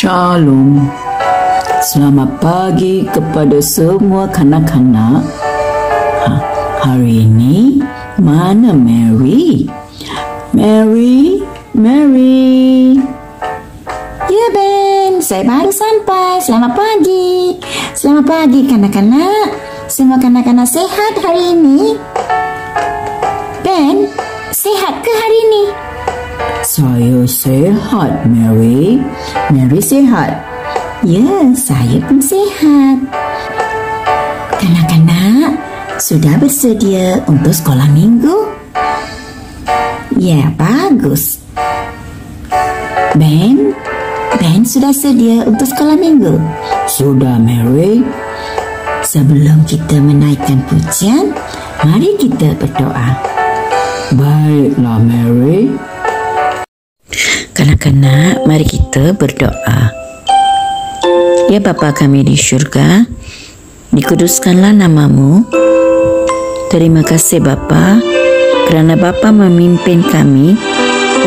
Shalom. Selamat pagi kepada semua kanak-kanak. Hari ini mana Mary? Mary? Ya Ben, saya baru sampai. Selamat pagi. Selamat pagi kanak-kanak. Semua kanak-kanak sehat hari ini? Ben, sehat ke hari ini? Saya sehat, Mary. Mary sehat? Ya, saya pun sehat. Kanak-kanak, sudah bersedia untuk sekolah minggu? Ya, bagus. Ben sudah sedia untuk sekolah minggu? Sudah, Mary. Sebelum kita menaikkan pujian, mari kita berdoa. Baiklah, Mary. Kanak-kanak, mari kita berdoa. Ya Bapa kami di syurga, dikuduskanlah namamu. Terima kasih Bapa, kerana Bapa memimpin kami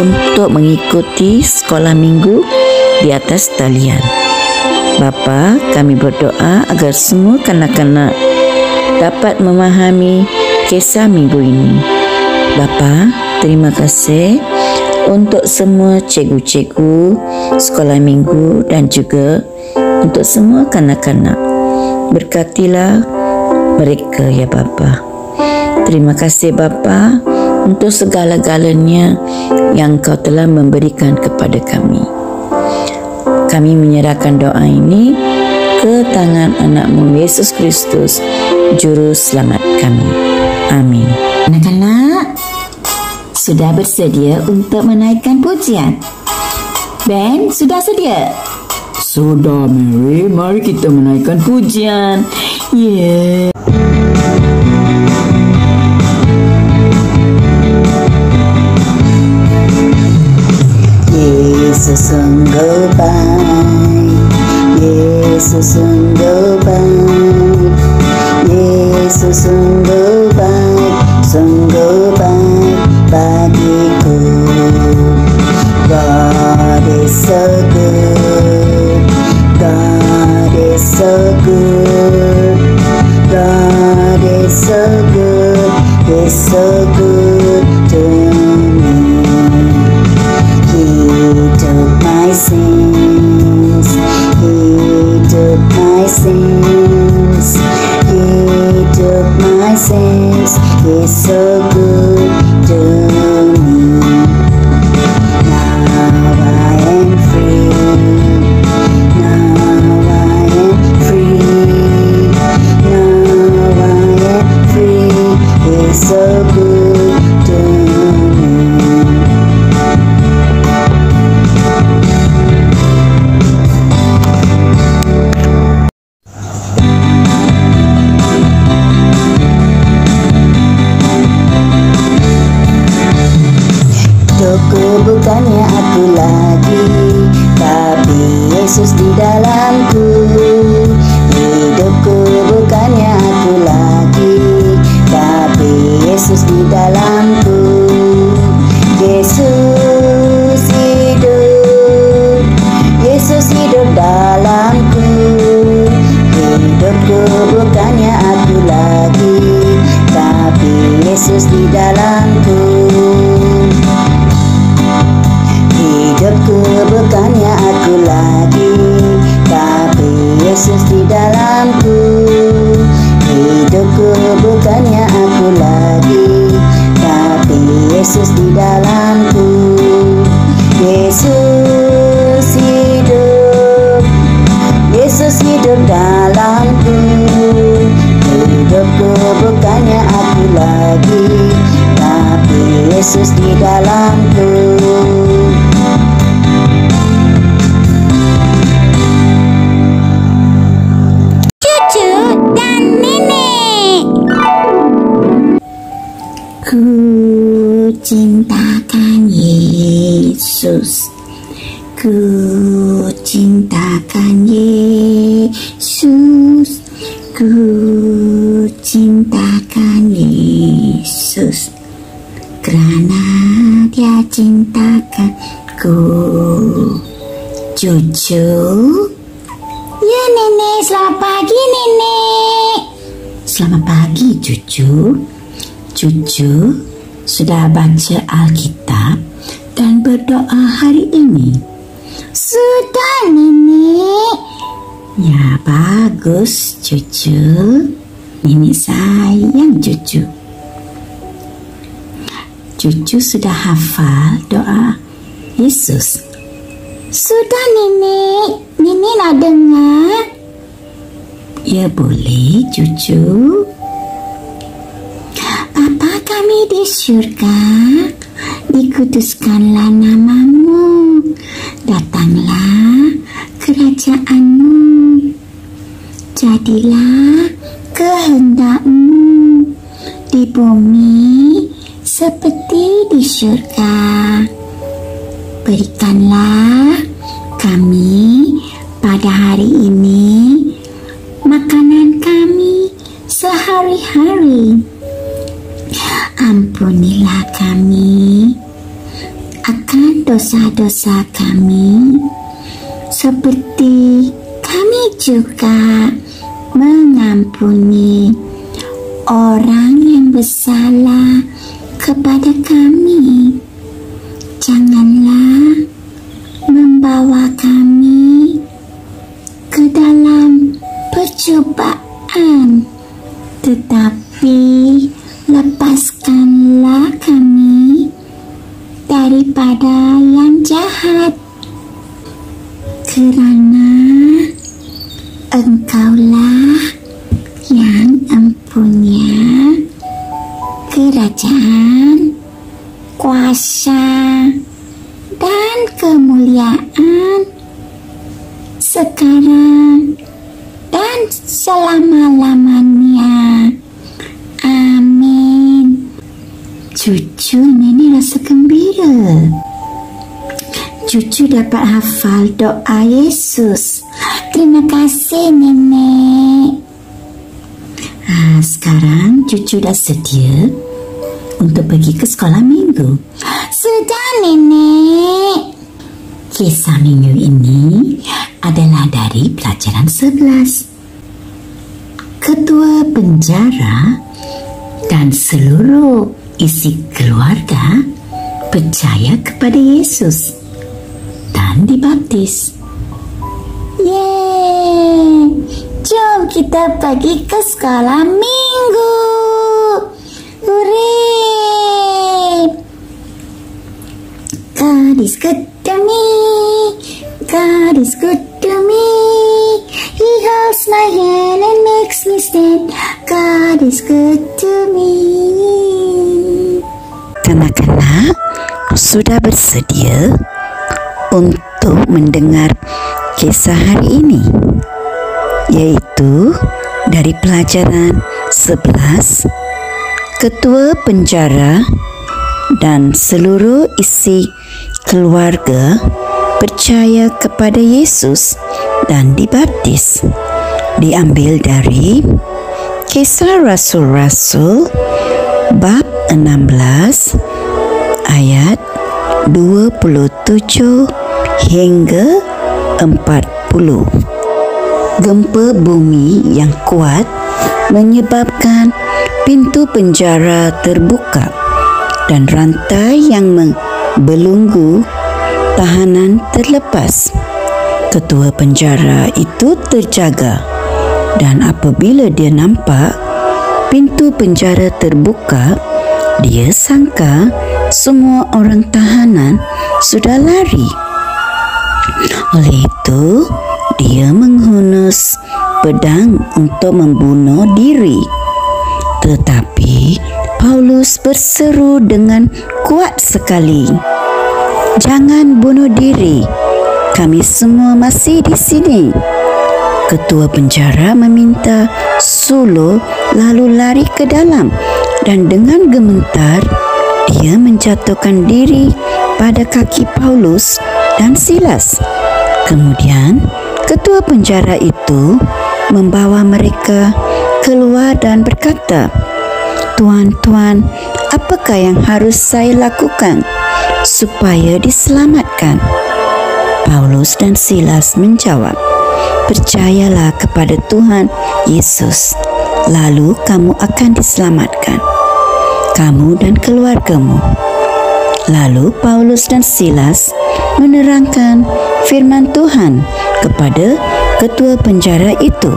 untuk mengikuti sekolah minggu di atas talian. Bapa, kami berdoa agar semua kanak-kanak dapat memahami kisah minggu ini. Bapa, terima kasih untuk semua cikgu-cikgu sekolah minggu dan juga untuk semua kanak-kanak. Berkatilah mereka ya Bapa. Terima kasih Bapa untuk segala-galanya yang Kau telah memberikan kepada kami. Kami menyerahkan doa ini ke tangan anak-Mu Yesus Kristus, Juru Selamat kami. Amin. Anak-anak, sudah bersedia untuk menaikkan pujian? Ben, sudah sedia? Sudah, Mary. Mari kita menaikkan pujian. Yeah. Yesus sungguh baik, Yesus sungguh baik, Yesus sungguh baik, sungguh baik bagiku. God is so good, God is so good, God is so good, He's so good to me. He took my sins, He took my sins, He took my sins, He's so good to me. Now I am free, now I am free, now I am free, He's so good to me. Hidupku bukannya aku lagi, tapi Yesus di dalamku. Hidupku bukannya aku lagi, tapi Yesus di dalamku. Yesus hidup, Yesus hidup dalamku. Hidupku bukannya aku lagi, tapi Yesus di dalamku. Hidupku bukannya aku lagi, tapi Yesus di dalamku. Hidupku bukannya aku lagi, tapi Yesus di dalamku. Yesus hidup, Yesus hidup dalamku. Hidupku bukannya aku lagi, tapi Yesus di dalamku. Ku cintakan Yesus, ku cintakan Yesus, ku cintakan Yesus, kerana Dia cintakanku. Cucu? Ya, Nenek. Selamat pagi, Nenek. Selamat pagi, Cucu. Cucu sudah baca Alkitab dan berdoa hari ini? Sudah, Nenek. Ya, bagus, Cucu. Nenek sayang Cucu. Cucu sudah hafal doa Yesus? Sudah, Nenek. Nenek nak dengar? Ya, boleh, Cucu. Bapa kami di syurga, dikuduskanlah namamu. Datanglah kerajaanmu. Jadilah kehendakmu di bumi seperti di syurga. Berikanlah kami pada hari ini makanan kami sehari-hari. Ampunilah kami akan dosa-dosa kami, seperti kami juga mengampuni orang yang bersalah kepada kami. Janganlah membawa kami ke dalam percobaan, tetapi lepaskanlah kami daripada yang jahat, kerana Engkaulah yang mempunyai kerajaan, kuasa, dan kemuliaan sekarang dan selama-lamanya. Amin. Cucu, Nenek rasa gembira. Cucu dapat hafal doa Yesus. Terima kasih, Nenek. Sekarang Cucu dah sedia untuk pergi ke sekolah minggu? Sudah, Nenek. Kisah minggu ini adalah dari pelajaran 11. Ketua penjara dan seluruh isi keluarga percaya kepada Yesus dan dibaptis. Yeay! Jom kita pergi ke sekolah minggu. Hooray! God is good to me. God is good to me. He holds my hand and makes me stand. God is good to me. Kanak-kanak sudah bersedia untuk mendengar kisah hari ini, yaitu dari pelajaran 11, Ketua penjara dan seluruh isi keluarga percaya kepada Yesus dan dibaptis. Diambil dari Kisah Rasul-Rasul bab 16 ayat 27 hingga 40. Gempa bumi yang kuat menyebabkan pintu penjara terbuka dan rantai yang membelenggu tahanan terlepas. Ketua penjara itu terjaga, dan apabila dia nampak pintu penjara terbuka, dia sangka semua orang tahanan sudah lari. Oleh itu, dia menghunus pedang untuk membunuh diri. Tetapi Paulus berseru dengan kuat sekali, "Jangan bunuh diri, kami semua masih di sini." Ketua penjara meminta Sulo lalu lari ke dalam, dan dengan gemetar dia menjatuhkan diri pada kaki Paulus dan Silas. Kemudian ketua penjara itu membawa mereka keluar dan berkata, "Tuan-tuan, apakah yang harus saya lakukan supaya diselamatkan?" Paulus dan Silas menjawab, "Percayalah kepada Tuhan Yesus, lalu kamu akan diselamatkan, kamu dan keluargamu." Lalu Paulus dan Silas menerangkan firman Tuhan kepada ketua penjara itu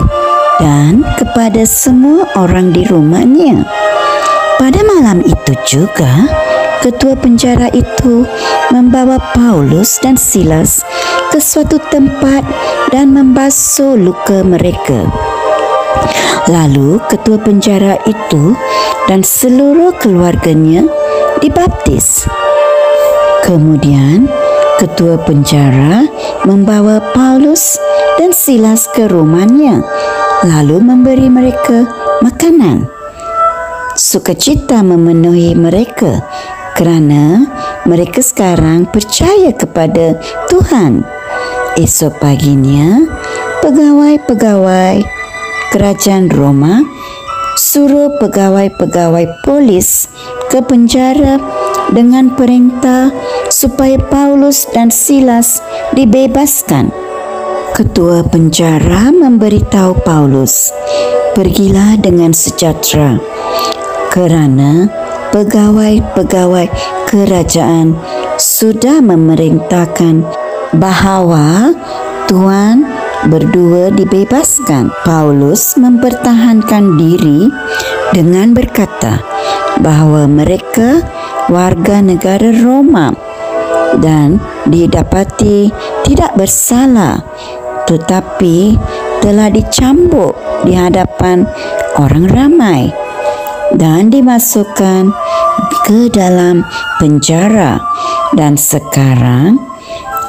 dan kepada semua orang di rumahnya. Pada malam itu juga, ketua penjara itu membawa Paulus dan Silas ke suatu tempat dan membasuh luka mereka. Lalu ketua penjara itu dan seluruh keluarganya dibaptis. Kemudian ketua penjara membawa Paulus dan Silas ke rumahnya, lalu memberi mereka makanan. Sukacita memenuhi mereka kerana mereka sekarang percaya kepada Tuhan. Esok paginya, pegawai-pegawai kerajaan Roma suruh pegawai-pegawai polis ke penjara dengan perintah supaya Paulus dan Silas dibebaskan. Ketua penjara memberitahu Paulus, "Pergilah dengan sejahtera, kerana pegawai-pegawai kerajaan sudah memerintahkan bahawa tuan berdua dibebaskan." Paulus mempertahankan diri dengan berkata bahawa mereka warga negara Roma dan didapati tidak bersalah, tetapi telah dicambuk di hadapan orang ramai dan dimasukkan ke dalam penjara, dan sekarang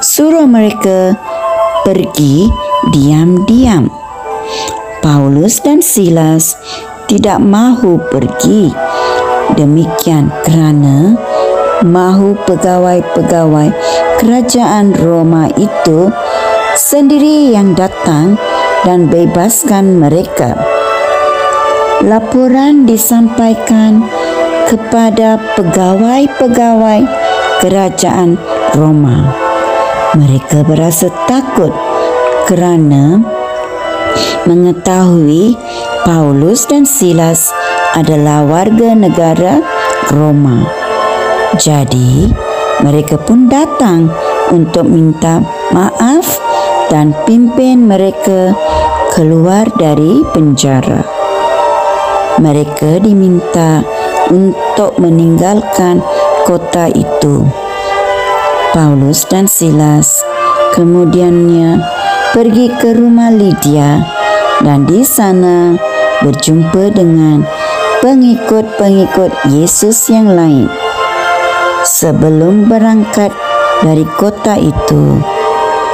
suruh mereka pergi diam-diam. Paulus dan Silas tidak mahu pergi. Demikian kerana mahu pegawai-pegawai kerajaan Roma itu sendiri yang datang dan bebaskan mereka. Laporan disampaikan kepada pegawai-pegawai kerajaan Roma. Mereka berasa takut kerana mengetahui Paulus dan Silas adalah warga negara Roma. Jadi, mereka pun datang untuk minta maaf dan pimpin mereka keluar dari penjara. Mereka diminta untuk meninggalkan kota itu. Paulus dan Silas kemudiannya pergi ke rumah Lydia dan di sana berjumpa dengan pengikut-pengikut Yesus yang lain. Sebelum berangkat dari kota itu,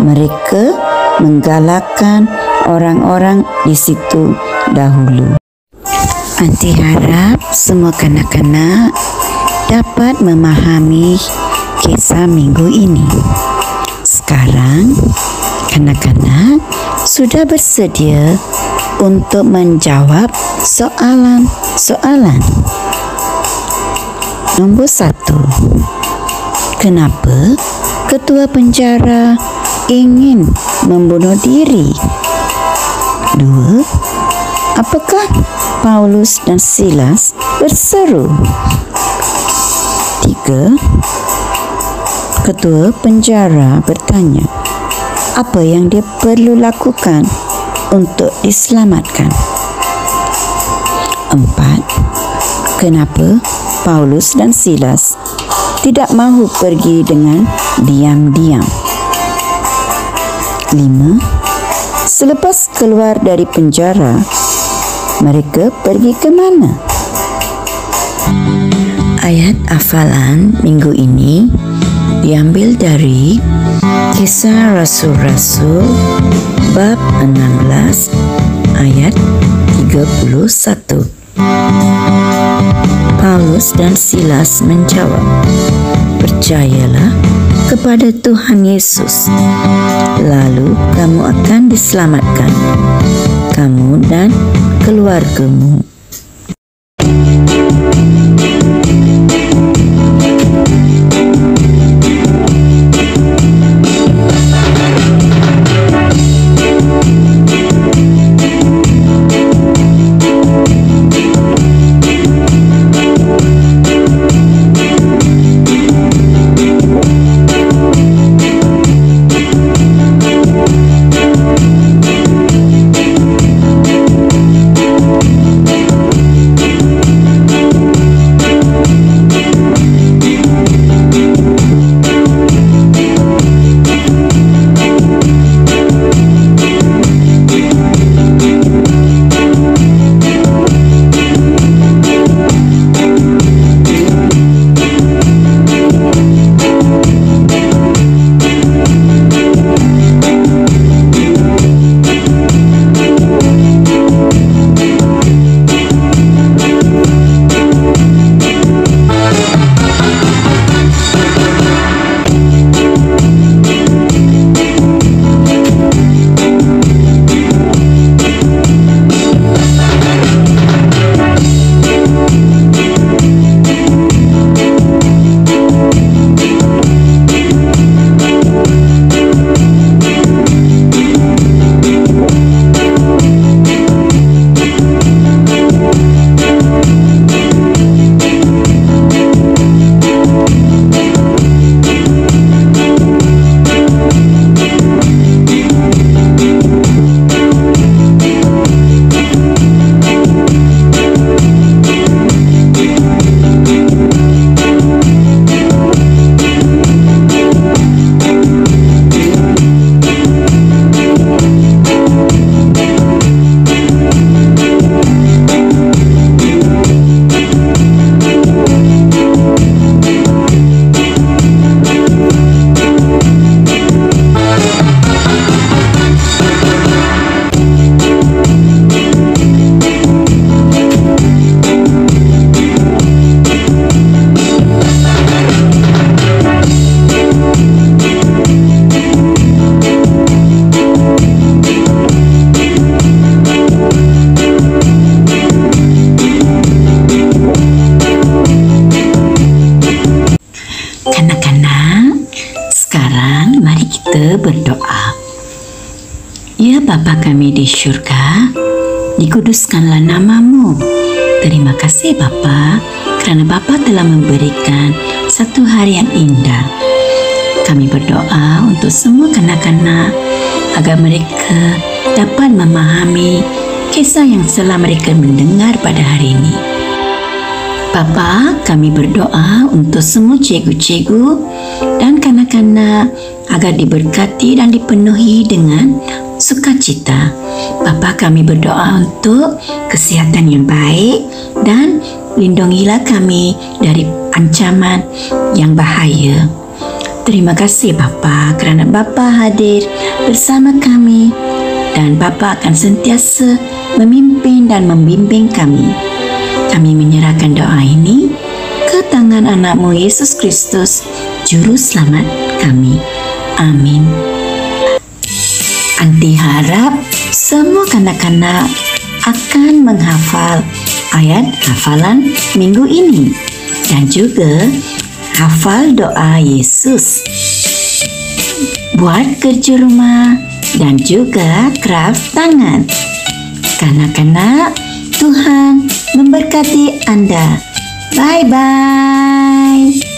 mereka menggalakkan orang-orang di situ dahulu. Anti harap semua kanak-kanak dapat memahami kisah minggu ini. Sekarang, kanak-kanak sudah bersedia untuk menjawab soalan-soalan. Nombor 1. Kenapa ketua penjara ingin membunuh diri? 2. Apakah Paulus dan Silas berseru? 3. Ketua penjara bertanya, apa yang dia perlu lakukan untuk diselamatkan? 4. Kenapa Paulus dan Silas tidak mahu pergi dengan diam-diam? 5. Selepas keluar dari penjara, mereka pergi ke mana? Ayat hafalan minggu ini diambil dari Kisah Rasul-Rasul bab 16 ayat 31. Paulus dan Silas menjawab, "Percayalah kepada Tuhan Yesus, lalu kamu akan diselamatkan, kamu dan keluargamu." Kanak-kanak, sekarang mari kita berdoa. Ya Bapa kami di syurga, dikuduskanlah namamu. Terima kasih Bapa, kerana Bapa telah memberikan satu hari yang indah. Kami berdoa untuk semua kanak-kanak agar mereka dapat memahami kisah yang telah mereka mendengar pada hari ini. Bapa, kami berdoa untuk semua cikgu-cikgu dan kanak-kanak agar diberkati dan dipenuhi dengan sukacita. Bapa, kami berdoa untuk kesihatan yang baik dan lindungilah kami dari ancaman yang bahaya. Terima kasih Bapa kerana Bapa hadir bersama kami dan Bapa akan sentiasa memimpin dan membimbing kami. Kami menyerahkan doa ini ke tangan anak-Mu Yesus Kristus, Juru Selamat kami. Amin. Anti harap semua kanak-kanak akan menghafal ayat hafalan minggu ini dan juga hafal doa Yesus. Buat kerja rumah dan juga kraft tangan. Kanak-kanak, Tuhan memberkati Anda. Bye-bye.